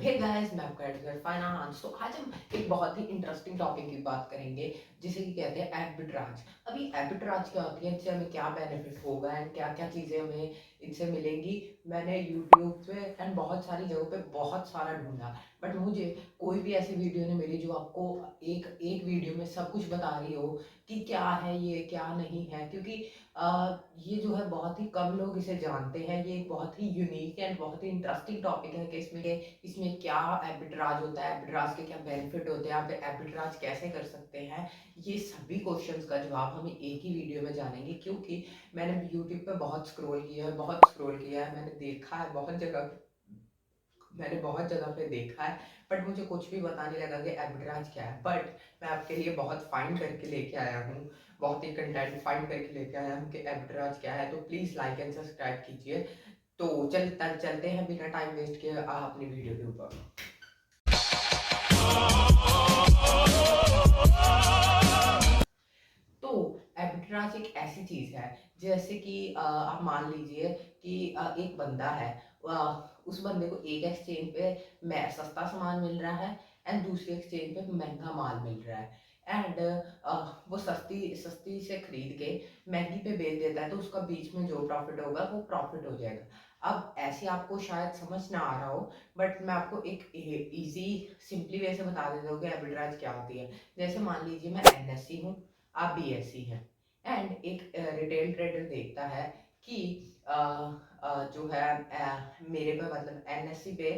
Hey guys, मैं आपका advocate finance. तो आज हम एक बहुत ही इंटरेस्टिंग टॉपिक की बात करेंगे जिसे कि कहते हैं आर्बिट्राज। अभी आर्बिट्राज क्या होती है, इससे हमें क्या बेनिफिट होगा एंड क्या क्या चीज़ें हमें इससे मिलेंगी। मैंने यूट्यूब पे एंड बहुत सारी जगहों पे बहुत सारा ढूंढा, बट मुझे कोई भी ऐसी वीडियो नहीं मिली जो आपको एक एक वीडियो में सब कुछ बता रही हो कि क्या है ये क्या नहीं है। क्योंकि ये जो है बहुत ही कम लोग इसे जानते हैं। ये एक बहुत ही यूनिक एंड बहुत ही इंटरेस्टिंग टॉपिक है कि इसमें क्या आर्बिट्राज होता है, आर्बिट्राज के क्या बेनिफिट होते हैं, आप आर्बिट्राज कैसे कर सकते हैं। ये सभी क्वेश्चंस का जवाब हम एक ही वीडियो में जानेंगे, क्योंकि मैंने यूट्यूब पे बहुत स्क्रॉल किया है, मैंने देखा है बहुत जगह, मैंने बहुत जगह पे देखा है, बट मुझे कुछ भी पता नहीं लगा कि आर्बिट्राज क्या है। बट मैं आपके लिए बहुत फाइंड करके लेके आया हूँ, बहुत ही कंटेंट फाइंड करके लेके आया हूँ कि आर्बिट्राज क्या है। तो प्लीज़ लाइक एंड सब्सक्राइब कीजिए। तो चलते हैं बिना टाइम वेस्ट किए अपनी वीडियो के ऊपर। तो आर्बिट्राज एक ऐसी चीज है, जैसे कि आप मान लीजिए कि एक बंदा है। उस बंदे को एक एक्सचेंज पे मैं सस्ता सामान मिल रहा है एंड दूसरी एक्सचेंज पे महंगा माल मिल रहा है। एंड वो सस्ती सस्ती से खरीद के महंगी पे बेच देता है, तो उसका बीच में जो प्रॉफिट होगा वो प्रॉफिट हो जाएगा। अब ऐसे आपको शायद समझ ना आ रहा हो, बट मैं आपको एक इजी सिंपली वे से बता देता हूँ कि आर्बिट्राज क्या होती है। जैसे मान लीजिए मैं एनएससी हूँ, आप भी ऐसी हैं, एंड एक रिटेल ट्रेडर देखता है कि जो है मेरे पे मतलब एनएससी पे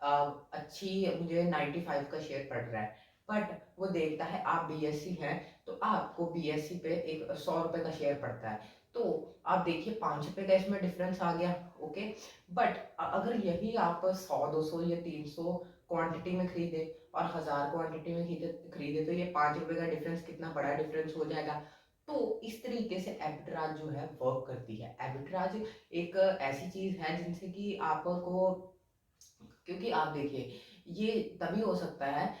अच्छी मुझे 95 का शेयर पड़ रहा है। बट वो देखता है आप बीएससी हैं, तो आपको बीएससी पे एक 100 रुपए का शेयर पड़ता है। तो आप देखिए 5 रुपए का इसमें डिफरेंस आ गया। ओके, बट अगर यही आप 100 200 या 300 क्वांटिटी में खरीदे और 1000 क्वांटिटी में खरीदे, तो ये 5 रुपए का डिफरेंस कितना बड़ा डिफरेंस हो जाएगा। तो इस तरीके से आर्बिट्राज जो है वर्क करती है। आर्बिट्राज एक ऐसी चीज है जिनसे कि आपको, क्योंकि आप देखिए ये तभी हो सकता है।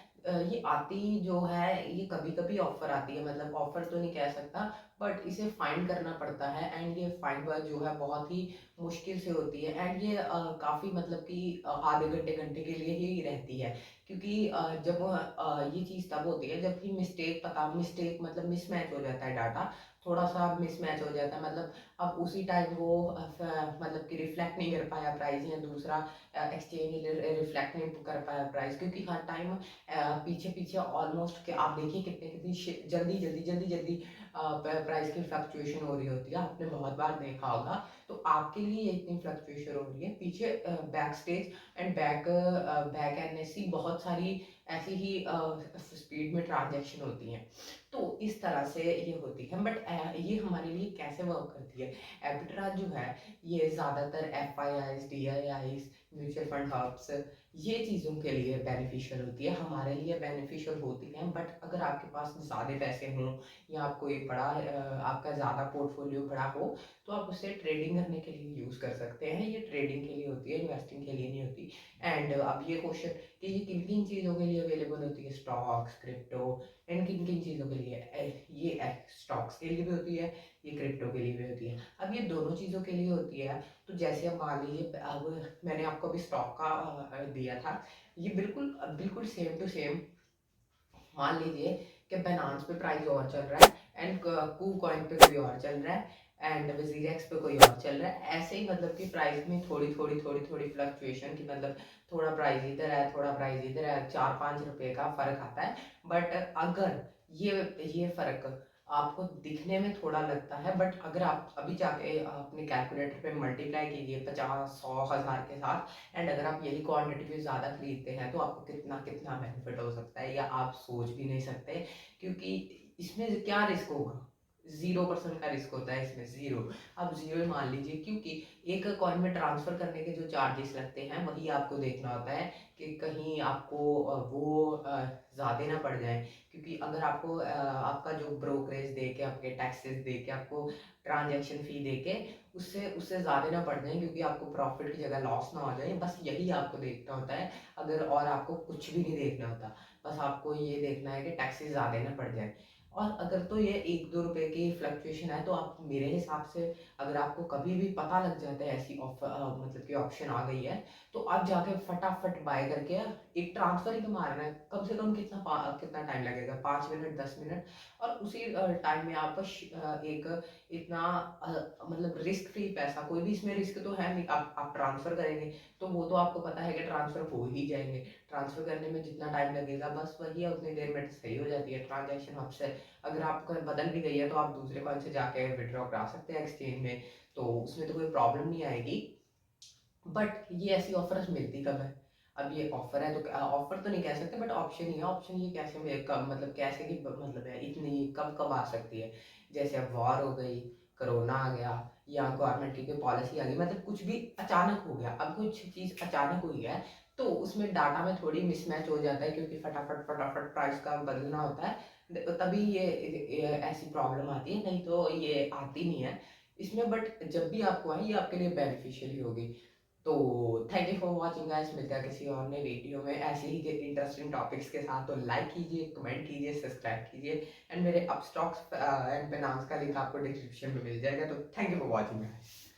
ये आती जो है, ये कभी कभी ऑफर आती है, मतलब ऑफर तो नहीं कह सकता, बट इसे फाइंड करना पड़ता है एंड ये फाइंड वर्क जो है बहुत ही मुश्किल से होती है। एंड ये काफ़ी मतलब कि आधे घंटे घंटे के लिए ही रहती है। क्योंकि जब ये चीज़ तब होती है जब कि मिस्टेक मतलब मिसमैच हो जाता है डाटा, थोड़ा सा मिसमैच हो जाता है। मतलब अब उसी टाइम वो मतलब कि रिफ्लेक्ट नहीं कर पाया प्राइस, या दूसरा एक्सचेंज रिफ्लेक्ट नहीं कर पाया प्राइस। क्योंकि हर टाइम पीछे पीछे ऑलमोस्ट, आप देखिए कितने कितनी जल्दी जल्दी जल्दी जल्दी प्राइस की फ्लक्चुएशन हो रही होती है, आपने बहुत बार देखा होगा। तो आपके लिए ये इतनी फ्लक्चुएशन हो रही है पीछे back stage and back NSC, बहुत सारी ऐसी ही स्पीड में ट्रांजैक्शन होती हैं। तो इस तरह से ये होती है। बट ये हमारे लिए कैसे वर्क करती है आर्बिट्राज जो है, ये ज़्यादातर FIIs, DIIs, mutual fund hubs, ये चीज़ों के लिए बेनिफिशियल होती है, हमारे लिए बेनिफिशियल होती है। बट अगर आपके पास ज़्यादा पैसे हों या आपको एक बड़ा आपका ज़्यादा पोर्टफोलियो बड़ा हो, तो आप उसे ट्रेडिंग करने के लिए यूज़ कर सकते हैं। ये ट्रेडिंग के लिए होती है, इन्वेस्टिंग के लिए नहीं होती। एंड अब ये क्वेश्चन कि ये किन किन चीज़ों के लिए अवेलेबल होती है, स्टॉक्स, क्रिप्टो, एंड किन किन चीज़ों के लिए ये स्टॉक्स के लिए भी होती है, ये क्रिप्टो के लिए भी होती है। अब ये दोनों चीज़ों के लिए होती है। तो जैसे अब मान लीजिए, अब मैंने आपको अभी स्टॉक का दिया था, ये बिल्कुल बिल्कुल सेम टू सेम। मान लीजिए कि बाइनेंस पे प्राइस और चल रहा है एंड कू कॉइन पे कोई और चल रहा है एंड वजीरेक्स पे कोई और चल रहा है। ऐसे ही मतलब कि प्राइस में थोड़ी फ्लक्चुएशन की, मतलब थोड़ा प्राइस इधर है थोड़ा प्राइस इधर है, 4 5 रुपए का फर्क आता है। बट अगर ये फर्क आपको दिखने में थोड़ा लगता है, बट अगर आप अभी जाके अपने कैलकुलेटर पे मल्टीप्लाई कीजिए 50 100 1000 के साथ, एंड अगर आप यही क्वांटिटी में ज़्यादा खरीदते हैं, तो आपको कितना कितना बेनिफिट हो सकता है, या आप सोच भी नहीं सकते। क्योंकि इसमें क्या रिस्क होगा, 0% का रिस्क होता है इसमें, जीरो। अब जीरो ही मान लीजिए, क्योंकि एक कॉइन में ट्रांसफर करने के जो चार्जेस लगते हैं वही आपको देखना होता है कि कहीं आपको वो ज़्यादा ना पड़ जाए। क्योंकि अगर आपको आपका जो ब्रोकरेज दे के, आपके टैक्सेस दे के, आपको ट्रांजैक्शन फी दे के उससे उससे ज़्यादा ना पड़ जाए, क्योंकि आपको प्रॉफिट की जगह लॉस ना हो जाए, बस यही आपको देखना होता है। अगर और आपको कुछ भी नहीं देखना होता, बस आपको ये देखना है कि टैक्सेस ज़्यादा ना पड़ जाए। और अगर तो ये 1 2 रुपए की फ्लक्चुएशन है, तो आप मेरे हिसाब से, अगर आपको कभी भी पता लग जाता है ऐसी ऑफर मतलब कि ऑप्शन आ गई है, तो आप जाके फटाफट बाय करके एक ट्रांसफ़र ही तो मारना है, कम से कम कितना टाइम लगेगा, 5 मिनट, 10 मिनट, और उसी टाइम में आप एक इतना मतलब रिस्क फ्री पैसा, कोई भी इसमें रिस्क तो है नहीं, आप ट्रांसफ़र करेंगे, तो वो तो आपको पता है कि ट्रांसफ़र हो ही जाएँगे। ट्रांसफ़र करने में जितना टाइम लगेगा बस वही है, उतनी देर में सही हो जाती है ट्रांज़ैक्शन आपसे। अगर आपको बदल भी गई है तो आप दूसरे कॉइन से जाके विथड्रॉ करा सकते हैं एक्सचेंज में, तो उसमें तो कोई प्रॉब्लम नहीं आएगी। बट ये ऐसी ऑफर्स मिलती कब है? अब ये ऑफर है तो ऑफर तो नहीं कह सकते, बट ऑप्शन ही है। ऑप्शन ये कैसे में कब, मतलब कैसे की मतलब है, इतनी कब कब आ सकती है? जैसे अब वॉर हो गई, कोरोना आ गया, या गवर्नमेंट की कोई पॉलिसी आ गई, मतलब कुछ भी अचानक हो गया। अब कुछ चीज़ अचानक हुई है तो उसमें डाटा में थोड़ी मिसमैच हो जाता है, क्योंकि फटाफट फटाफट प्राइस का बदलना होता है। तभी ये ऐसी प्रॉब्लम आती है, नहीं तो ये आती नहीं है इसमें। बट जब भी आपको आए, ये आपके लिए बेनिफिशियल ही होगी। तो thank you for watching guys, मिलता है किसी और नए वीडियो में ऐसे ही इंटरेस्टिंग टॉपिक्स के साथ। तो लाइक कीजिए, कमेंट कीजिए, सब्सक्राइब कीजिए, एंड मेरे अपस्टॉक्स एंड फाइनेंस का लिंक आपको डिस्क्रिप्शन में मिल जाएगा। तो thank you for watching guys.